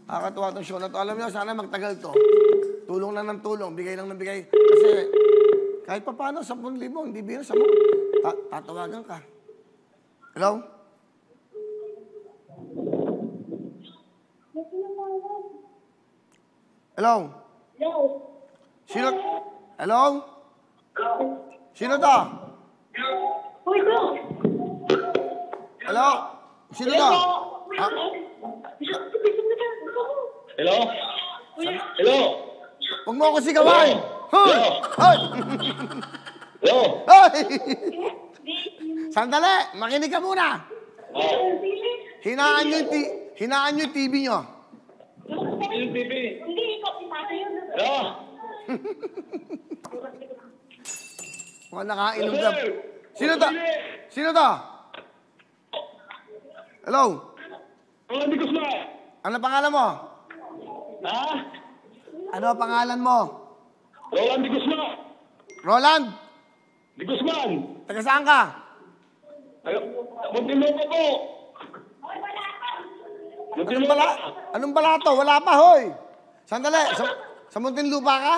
Nakakatuwa itong show na to. Alam niyo, sana magtagal to. Tulong lang ng tulong, bigay lang ng bigay. Kasi kahit pa paano, 10,000, hindi biro, 10. Tatawagan ka. Hello? Hello? Sino? Hello? Sino to? Hello? Sino to? Hello? Hello? Huwag mo ako sigawan! Hoy! Hoy! Hello? Hoy! Sandali! Makinig ka muna! Hinaan nyo yung TV nyo. Yung TV? Hello? Mukhang nakainom ka. Sino to? Sino to? Hello? Roland Di Guzman. Ano pangalan mo? Ha? Ano ang pangalan mo? Roland Di Guzman. Roland? Di Guzman. Taga saan ka? Muntinlupa po. Anong balato? Wala pa, hoy! Sandali, sa Muntinlupa ka?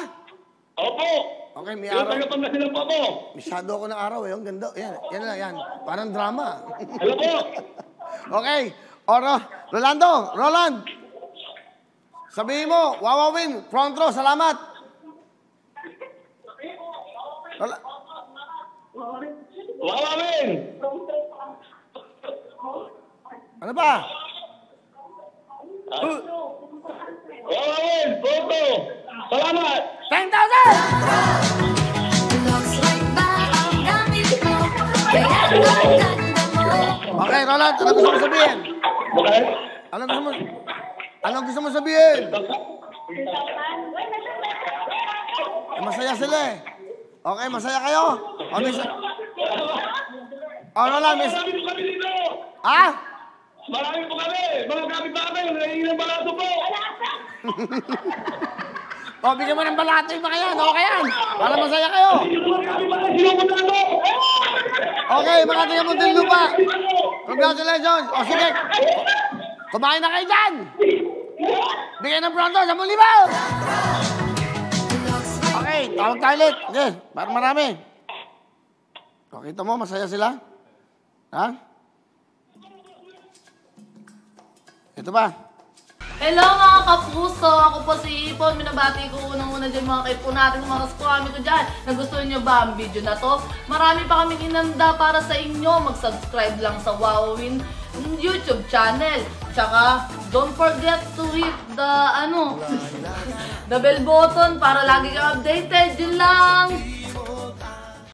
Opo. Okay, may araw. Tagapangasinan po ako. Masyado ako ng araw, eh. Ang ganda. Yan na, yan. Parang drama. Hello po. Okay. Roland! Sabihin mo, wawawin, front row, salamat. Wawawin. Ano ba? Wawawin. Photo. Salamat. 10,000! Okay, Roland, ano gusto mo sabihin? Anong gusto mo sabihin? Masaya sila eh. Okay, masaya kayo? Roland, Marami po kami dito. Ha? Marami po kami. Mga kapit pa kami. Nangingin ng balato po. Bigyan mo ng balato yung mga yan. Okay yan. Para masaya kayo. Okay, mga taga Muntinlupa. Congratulations. O sige. Kumain na kayo dyan. Bigyan ng pronto, 10,000. Okay, tawag tayo ulit. Okay, para marami. O, kita mo, masaya sila? Ha? Ito ba? Hello mga kapuso! Ako po si Ipon. Minabati ko unang-una dyan mga kaipo natin, mga kaskwami ko dyan. Nagustuhan nyo ba ang video na to? Marami pa kaming inanda para sa inyo. Mag-subscribe lang sa Wowin YouTube channel. Tsaka, don't forget to hit the, the bell button para lagi kang updated. Yun lang!